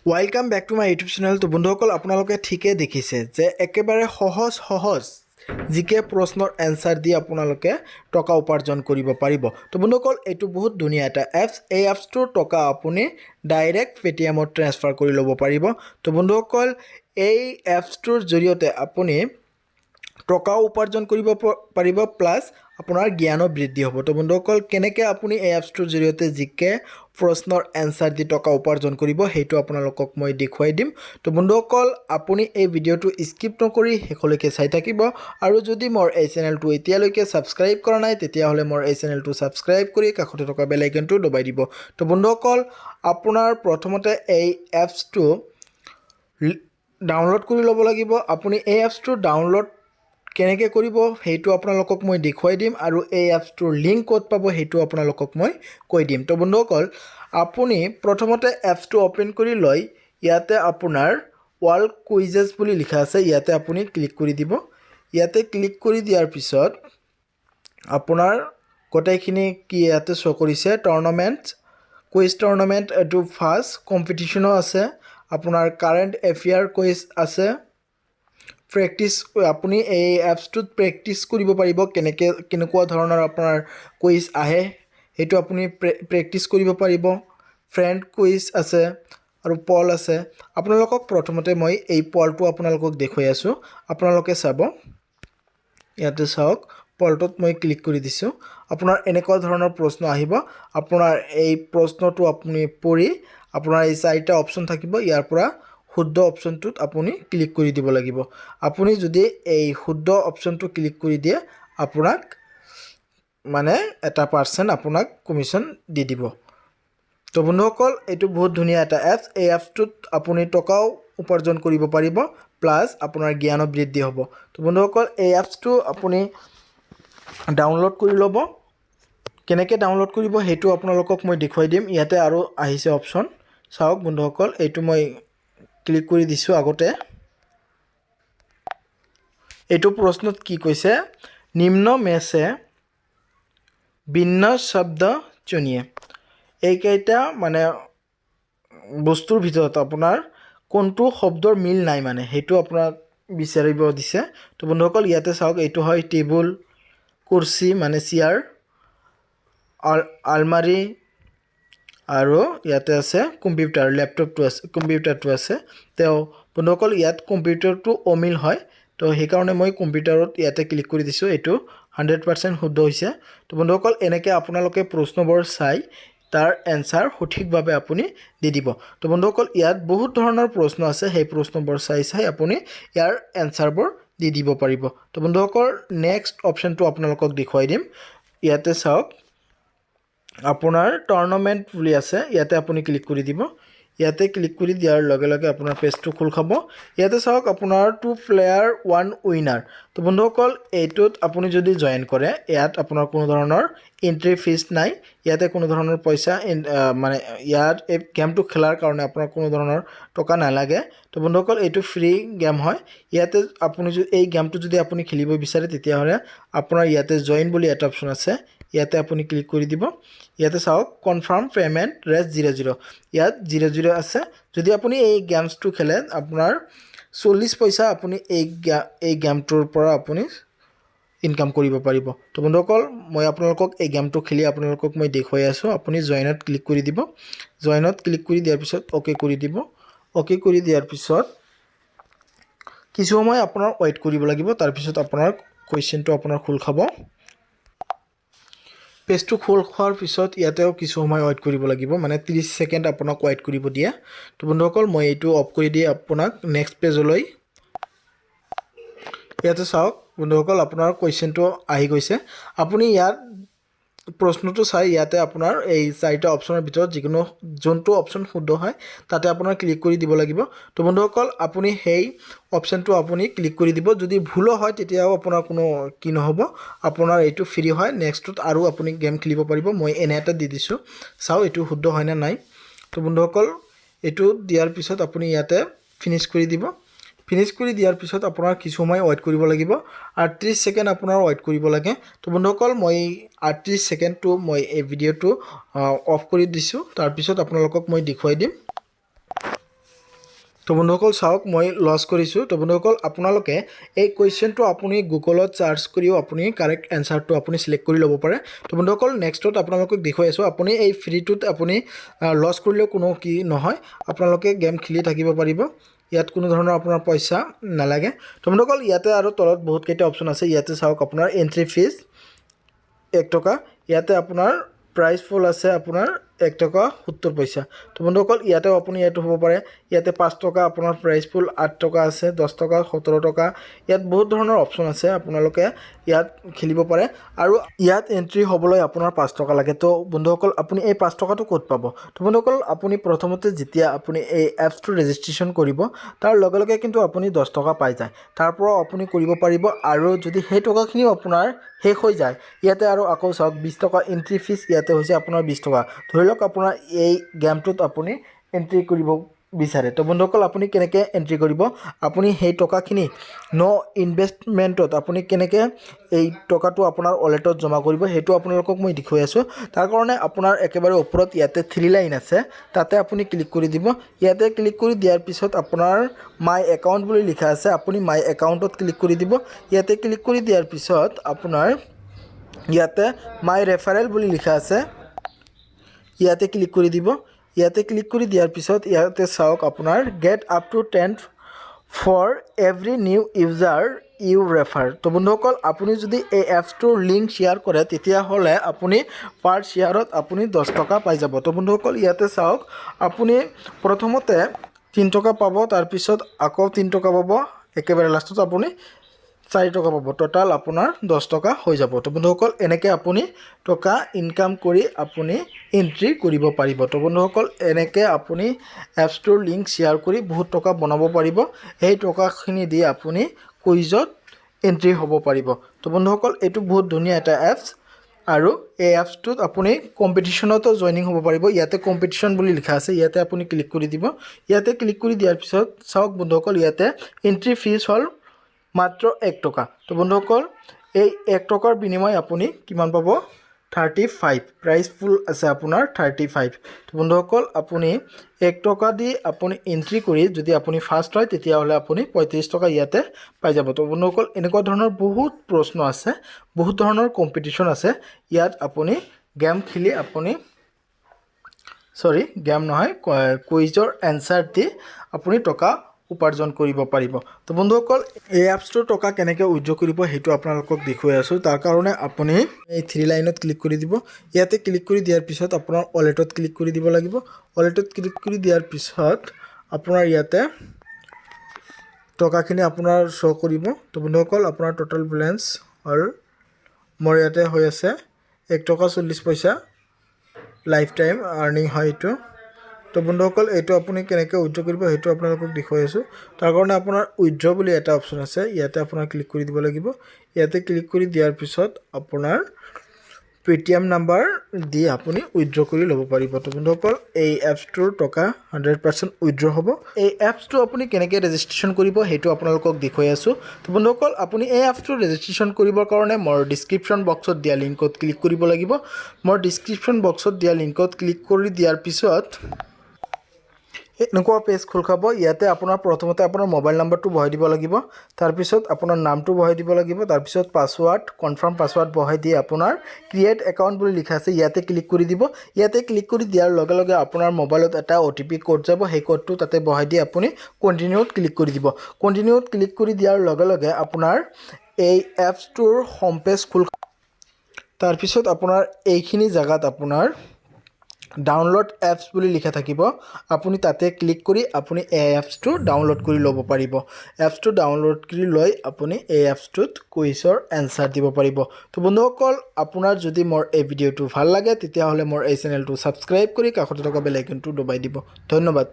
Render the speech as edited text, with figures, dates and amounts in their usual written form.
Welcome back to my YouTube channel. তো বন্ধুসকল আপোনালোকে ঠিকই দেখিছে যে একেবাৰে সহজ জিকে প্ৰশ্নৰ এনসাৰ দি আপোনালোকে টকা উপাৰ্জন কৰিব পাৰিব। তো বন্ধুসকল এইটো বহুত ধুনীয়া এটা এপছ। এই এপছটোৰ টকা আপুনি ডাইৰেক্ট পেটিএমত ট্ৰান্সফাৰ কৰি ল'ব পাৰিব। তো বন্ধুসকল এই এপছটোৰ জৰিয়তে আপুনি টকা উপাৰ্জন কৰিব পাৰিব প্লাস আপোনাৰ জ্ঞানো বৃদ্ধি হ'ব। তো বন্ধুসকল কেনেকৈ আপুনি এই এপছটোৰ জৰিয়তে জিকে প্ৰশ্নৰ এনসাৰ দি টকা উপাৰ্জন কৰিব সেইটো আপোনালোকক মই দেখুৱাই দিম। তো বন্ধুসকল আপুনি এই ভিডিঅ'টো স্কিপ নকৰি শেষলৈকে চাই থাকিব আৰু যদি মোৰ এই চেনেলটো এতিয়ালৈকে সাবস্ক্ৰাইব কৰা নাই তেতিয়াহ'লে মোৰ এই চেনেলটো সাবস্ক্ৰাইব কৰি কাষতে থকা বেল আইকনটো দবাই দিব। তো বন্ধুসকল আপোনাৰ প্ৰথমতে এই এপছটো ডাউনলোড কৰি ল'ব লাগিব। আপুনি এই এপছটো ডাউনলোড কেনেকৈ কৰিব সেইটো আপোনালোকক মই দেখুৱাই দিম আৰু এই এপছটোৰ লিংক ক'ত পাব সেইটো আপোনালোকক মই কৈ দিম। তো বন্ধুসকল আপুনি প্ৰথমতে এপছটো ওপেন কৰি লৈ ইয়াতে আপোনাৰ ওয়াল কুইজেছ বুলি লিখা আছে, ইয়াতে আপুনি ক্লিক কৰি দিব। ইয়াতে ক্লিক কৰি দিয়াৰ পিছত আপোনাৰ গোটেইখিনি কি ইয়াতে শ্ব' কৰিছে, টুৰ্নামেণ্ট কুইজ টুৰ্নামেণ্ট এইটো ফাৰ্ষ্ট কম্পিটিশ্যনো আছে, আপোনাৰ কাৰেণ্ট এফেয়াৰ কুইজ আছে, প্ৰেক্টিছ আপুনি এই এপছটোত প্ৰেক্টিছ কৰিব পাৰিব কেনেকুৱা ধৰণৰ আপোনাৰ কুইজ আহে সেইটো আপুনি প্ৰেক্টিছ কৰিব পাৰিব। ফ্ৰেণ্ড কুইজ আছে আৰু পল আছে। আপোনালোকক প্ৰথমতে মই এই পলটো আপোনালোকক দেখুৱাই আছোঁ, আপোনালোকে চাব। ইয়াতে চাওক, পলটোত মই ক্লিক কৰি দিছোঁ। আপোনাৰ এনেকুৱা ধৰণৰ প্ৰশ্ন আহিব। আপোনাৰ এই প্ৰশ্নটো আপুনি পঢ়ি আপোনাৰ এই চাৰিটা অপশ্যন থাকিব, ইয়াৰ পৰা শুদ্ধ অপশ্যনটোত আপুনি ক্লিক কৰি দিব লাগিব। আপুনি যদি এই শুদ্ধ অপশ্যনটো ক্লিক কৰি দিয়ে আপোনাক মানে 1% আপোনাক কমিশ্যন দি দিব। তো বন্ধুসকল এইটো বহুত ধুনীয়া এটা এপছ। এই এপছটোত আপুনি টকাও উপাৰ্জন কৰিব পাৰিব প্লাস আপোনাৰ জ্ঞানো বৃদ্ধি হ'ব। তো বন্ধুসকল এই এপছটো আপুনি ডাউনলোড কৰি ল'ব। কেনেকৈ ডাউনলোড কৰিব সেইটো আপোনালোকক মই দেখুৱাই দিম। ইয়াতে আৰু আহিছে অপশ্যন, চাওক বন্ধুসকল এইটো মই ক্লিক কৰি দিছোঁ। আগতে এইটো প্ৰশ্নত কি কৈছে, নিম্ন মেছে ভিন্ন শব্দ চুনিয়ে। এইকেইটা মানে বস্তুৰ ভিতৰত আপোনাৰ কোনটো শব্দৰ মিল নাই মানে সেইটো আপোনাক বিচাৰিব দিছে। তো বন্ধুসকল ইয়াতে চাওক, এইটো হয় টেবুল, কুৰ্চি মানে চেয়াৰ, আলমাৰি আৰু ইয়াতে আছে কম্পিউটাৰ, কম্পিউটাৰটো আছে। তেওঁ বন্ধুসকল ইয়াত কম্পিউটাৰটো অমিল হয়, তো সেইকাৰণে মই কম্পিউটাৰত ইয়াতে ক্লিক কৰি দিছোঁ। এইটো 100% শুদ্ধ হৈছে। তো বন্ধুসকল এনেকৈ আপোনালোকে প্ৰশ্নবোৰ চাই তাৰ এনসাৰ সঠিকভাৱে আপুনি দি দিব। তো বন্ধুসকল ইয়াত বহুত ধৰণৰ প্ৰশ্ন আছে, সেই প্ৰশ্নবোৰ চাই আপুনি ইয়াৰ এনসাৰবোৰ দি দিব পাৰিব। তো বন্ধুসকল নেক্সট অপশ্যনটো আপোনালোকক দেখুৱাই দিম। ইয়াতে চাওক, আপোনাৰ টুৰ্নামেণ্ট বুলি আছে, ইয়াতে আপুনি ক্লিক কৰি দিব। ইয়াতে ক্লিক কৰি দিয়াৰ লগে লগে আপোনাৰ পেজটো খোল খাব। ইয়াতে চাওক আপোনাৰ 2 প্লেয়াৰ 1 উইনাৰ। তো বন্ধুসকল এইটোত আপুনি যদি জইন কৰে ইয়াত আপোনাৰ কোনো ধৰণৰ এন্ট্ৰি ফিজ নাই, ইয়াতে কোনো ধৰণৰ পইচা মানে ইয়াত এই গেমটো খেলাৰ কাৰণে আপোনাৰ কোনো ধৰণৰ টকা নালাগে। তো বন্ধুসকল এইটো ফ্ৰী গেম হয়। ইয়াতে আপুনি যদি এই গেমটো যদি আপুনি খেলিব বিচাৰে তেতিয়াহ'লে আপোনাৰ ইয়াতে জইন বুলি এটা অপশ্যন আছে, ইয়াতে আপুনি ক্লিক কৰি দিব। ইয়াতে চাওক কনফাৰ্ম পেমেণ্ট ৰেট 00, ইয়াত 00 আছে। যদি আপুনি এই গেমছটো খেলে আপোনাৰ 40 পইচা আপুনি এই গেমটোৰ পৰা আপুনি ইনকাম কৰিব পাৰিব। তো বন্ধুসকল মই আপোনালোকক এই গেমটো খেলি আপোনালোকক মই দেখুৱাই আছোঁ। আপুনি জইনত ক্লিক কৰি দিব। জইনত ক্লিক কৰি দিয়াৰ পিছত অ'কে কৰি দিব। অ'কে কৰি দিয়াৰ পিছত কিছু সময় আপোনাৰ ৱেইট কৰিব লাগিব, তাৰপিছত আপোনাৰ কুৱেশ্যনটো আপোনাৰ খোল খাব। পেজটো খোল খোৱাৰ পিছত ইয়াতেও কিছু সময় ৱেইট কৰিব লাগিব, মানে 30 ছেকেণ্ড আপোনাক ৱেইট কৰিব দিয়ে। তো বন্ধুসকল মই এইটো অফ কৰি দি আপোনাক নেক্সট পেজলৈ। ইয়াতে চাওক বন্ধুসকল আপোনাৰ কুৱেশ্যনটো আহি গৈছে। আপুনি ইয়াত প্ৰশ্নটো চাই ইয়াতে আপোনাৰ এই চাৰিটা অপশ্যনৰ ভিতৰত যিকোনো যোনটো অপশ্যন শুদ্ধ হয় তাতে আপোনাৰ ক্লিক কৰি দিব লাগিব। তো বন্ধুসকল আপুনি সেই অপশ্যনটো আপুনি ক্লিক কৰি দিব। যদি ভুলো হয় তেতিয়াও আপোনাৰ কোনো কি নহ'ব, আপোনাৰ এইটো ফ্ৰী হয়। নেক্সটত আৰু আপুনি গেম খেলিব পাৰিব। মই এনে এটা দি দিছোঁ, চাওঁ এইটো শুদ্ধ হয় নে নাই। তো বন্ধুসকল এইটো দিয়াৰ পিছত আপুনি ইয়াতে ফিনিছ কৰি দিব। ফিনিছ কৰি দিয়াৰ পিছত আপোনাৰ কিছু সময় ৱেইট কৰিব লাগিব, 38 ছেকেণ্ড আপোনাৰ ৱেইট কৰিব লাগে। তো বন্ধুসকল মই 38 ছেকেণ্ডটো মই এই ভিডিঅ'টো অফ কৰি দিছোঁ, তাৰপিছত আপোনালোকক মই দেখুৱাই দিম। তো বন্ধুসকল চাওক মই লছ কৰিছোঁ। তো বন্ধুসকল আপোনালোকে এই কুৱেশ্যনটো আপুনি গুগলত চাৰ্চ কৰিও আপুনি কাৰেক্ট এনচাৰটো আপুনি চিলেক্ট কৰি ল'ব পাৰে। তো বন্ধুসকল নেক্সটত আপোনালোকক দেখুৱাই আছোঁ আপুনি এই ফ্ৰীটোত আপুনি লছ কৰিলেও কোনো কি নহয়, আপোনালোকে গেম খেলি থাকিব পাৰিব। ইয়াত কোনো ধৰণৰ আপোনাৰ পইচা নালাগে। তো বন্ধুসকল ইয়াতে আৰু তলত বহুতকেইটা অপশ্যন আছে। ইয়াতে চাওক আপোনাৰ এণ্ট্ৰি ফিজ 1 টকা, ইয়াতে আপোনাৰ প্ৰাইচ ফুল আছে আপোনাৰ 1 টকা 70 পইচা। তো বন্ধুসকল ইয়াতেও আপুনি এইটো হ'ব পাৰে। ইয়াতে 5 টকা আপোনাৰ প্ৰাইচ ফুল, 8 টকা আছে, 10 টকা, 17 টকা। ইয়াত বহুত ধৰণৰ অপশ্যন আছে, আপোনালোকে ইয়াত খেলিব পাৰে। আৰু ইয়াত এণ্ট্ৰি হ'বলৈ আপোনাৰ 5 টকা লাগে। তো বন্ধুসকল আপুনি এই 5 টকাটো ক'ত পাব? তো বন্ধুসকল আপুনি প্ৰথমতে যেতিয়া আপুনি এই এপছটো ৰেজিষ্ট্ৰেশ্যন কৰিব তাৰ লগে লগে কিন্তু আপুনি 10 টকা পাই যায়। তাৰ পৰা আপুনি কৰিব পাৰিব। আৰু যদি সেই টকাখিনিও আপোনাৰ শেষ হৈ যায়, ইয়াতে আৰু আকৌ চাওক 20 টকা এণ্ট্ৰি ফিজ, ইয়াতে হৈছে আপোনাৰ 20 টকা। ধৰি লওক আপোনাৰ এই গেমটোত আপুনি এণ্ট্ৰি কৰিব বিচাৰে। তো বন্ধুসকল আপুনি কেনেকৈ এণ্ট্ৰি কৰিব? আপুনি সেই টকাখিনি ইনভেষ্টমেণ্টত আপুনি কেনেকৈ এই টকাটো আপোনাৰ ৱালেটত জমা কৰিব সেইটো আপোনালোকক মই দেখুৱাই আছোঁ। তাৰ কাৰণে আপোনাৰ একেবাৰে ওপৰত ইয়াতে 3 লাইন আছে, তাতে আপুনি ক্লিক কৰি দিব। ইয়াতে ক্লিক কৰি দিয়াৰ পিছত আপোনাৰ মাই একাউণ্ট বুলি লিখা আছে, আপুনি মাই একাউণ্টত ক্লিক কৰি দিব। ইয়াতে ক্লিক কৰি দিয়াৰ পিছত আপোনাৰ ইয়াতে মাই ৰেফাৰেল বুলি লিখা আছে, ইয়াতে ক্লিক কৰি দিব। ইয়াতে ক্লিক কৰি দিয়াৰ পিছত ইয়াতে চাওক আপোনাৰ get up to 10 for every new user you refer. তো বন্ধুসকল আপুনি যদি এই এপছটোৰ লিংক শ্বেয়াৰ কৰে তেতিয়াহ'লে আপুনি পাৰ শ্বেয়াৰত আপুনি 10 টকা পাই যাব। তো বন্ধুসকল ইয়াতে চাওক আপুনি প্ৰথমতে 3 টকা পাব, তাৰপিছত আকৌ 3 টকা পাব, একেবাৰে লাষ্টত আপুনি 4 টকা পাব। টোটাল আপোনাৰ 10 টকা হৈ যাব। তো বন্ধুসকল এনেকৈ আপুনি টকা ইনকাম কৰি আপুনি এণ্ট্ৰি কৰিব পাৰিব। তো বন্ধুসকল এনেকৈ আপুনি এপছটোৰ লিংক শ্বেয়াৰ কৰি বহুত টকা বনাব পাৰিব। সেই টকাখিনি দি আপুনি কুইজত এণ্ট্ৰি হ'ব পাৰিব। তো বন্ধুসকল এইটো বহুত ধুনীয়া এটা এপছ। আৰু এই এপছটোত আপুনি কম্পিটিশ্যনতো জইনিং হ'ব পাৰিব। ইয়াতে কম্পিটিশ্যন বুলি লিখা আছে, ইয়াতে আপুনি ক্লিক কৰি দিব। ইয়াতে ক্লিক কৰি দিয়াৰ পিছত চাওক বন্ধুসকল ইয়াতে এণ্ট্ৰি ফিজ হ'ল মাত্ৰ 1 টকা। তো বন্ধুসকল এই 1 টকাৰ বিনিময় আপুনি কিমান পাব? 35। প্ৰাইচ ফুল আছে আপোনাৰ 35। তো বন্ধুসকল আপুনি 1 টকা দি আপুনি এণ্ট্ৰি কৰি যদি আপুনি ফাৰ্ষ্ট হয় তেতিয়াহ'লে আপুনি 35 টকা ইয়াতে পাই যাব। তো বন্ধুসকল এনেকুৱা ধৰণৰ বহুত প্ৰশ্ন আছে, বহুত ধৰণৰ কম্পিটিশ্যন আছে। ইয়াত আপুনি গেম খেলি আপুনি গেম নহয় কুইজৰ এনচাৰ দি আপুনি টকা উপাৰ্জন কৰিব পাৰিব। তো বন্ধুসকল এই এপছটোৰ টকা কেনেকৈ উইথড্ৰ কৰিব সেইটো আপোনালোকক দেখুৱাই আছোঁ। তাৰ কাৰণে আপুনি এই 3 লাইনত ক্লিক কৰি দিব। ইয়াতে ক্লিক কৰি দিয়াৰ পিছত আপোনাৰ ৱালেটত ক্লিক কৰি দিব লাগিব। ৱালেটত ক্লিক কৰি দিয়াৰ পিছত আপোনাৰ ইয়াতে টকাখিনি আপোনাৰ শ্ব' কৰিব। তো বন্ধুসকল আপোনাৰ টোটেল বেলেঞ্চ হ'ল মোৰ ইয়াতে হৈ আছে 1 টকা 40 পইচা, লাইফ টাইম আৰ্নিং হয় এইটো। তো বন্ধুসকল এইটো আপুনি কেনেকৈ উইথড্ৰ কৰিব সেইটো আপোনালোকক দেখুৱাই আছোঁ। তাৰ কাৰণে আপোনাৰ উইথড্ৰ বুলি এটা অপশ্যন আছে, ইয়াতে আপোনাৰ ক্লিক কৰি দিব লাগিব। ইয়াতে ক্লিক কৰি দিয়াৰ পিছত আপোনাৰ পেটিএম নাম্বাৰ দি আপুনি উইথড্ৰ কৰি ল'ব পাৰিব। তো বন্ধুসকল এই এপছটোৰ টকা 100% উইথড্ৰ হ'ব। এই এপছটো আপুনি কেনেকৈ ৰেজিষ্ট্ৰেশ্যন কৰিব সেইটো আপোনালোকক দেখুৱাই আছোঁ। তো বন্ধুসকল আপুনি এই এপছটো ৰেজিষ্ট্ৰেশ্যন কৰিবৰ কাৰণে মোৰ ডিছক্ৰিপশ্যন বক্সত দিয়া লিংকত ক্লিক কৰিব লাগিব। মোৰ ডিছক্ৰিপশ্যন বক্সত দিয়া লিংকত ক্লিক কৰি দিয়াৰ পিছত এনেকুৱা পেজ খোল খাব। ইয়াতে আপোনাৰ প্ৰথমতে আপোনাৰ মোবাইল নাম্বাৰটো বহাই দিব লাগিব, তাৰপিছত আপোনাৰ নামটো বহাই দিব লাগিব, তাৰপিছত পাছৱাৰ্ড কনফাৰ্ম পাছৱাৰ্ড বহাই দি আপোনাৰ ক্ৰিয়েট একাউণ্ট বুলি লিখা আছে ইয়াতে ক্লিক কৰি দিব। ইয়াতে ক্লিক কৰি দিয়াৰ লগে লগে আপোনাৰ মোবাইলত এটা OTP কোড যাব, সেই কোডটো তাতে বহাই দি আপুনি কণ্টিনিউত ক্লিক কৰি দিব। কণ্টিনিউত ক্লিক কৰি দিয়াৰ লগে লগে আপোনাৰ এই এপছটোৰ হোম পেজ খোল খাব। তাৰপিছত আপোনাৰ এইখিনি জেগাত আপোনাৰ ডাউনলোড এপছ বুলি লিখা থাকিব, আপুনি তাতে ক্লিক কৰি আপুনি এই এপছটো ডাউনলোড কৰি ল'ব পাৰিব। এপছটো ডাউনলোড কৰি লৈ আপুনি এই এপছটোত কুইজৰ এনচাৰ দিব পাৰিব। তো বন্ধুসকল আপোনাৰ যদি মোৰ এই ভিডিঅ'টো ভাল লাগে তেতিয়াহ'লে মোৰ এই চেনেলটো ছাবস্ক্ৰাইব কৰি কাষতে থকা বেল আইকনটো দবাই দিব। ধন্যবাদ।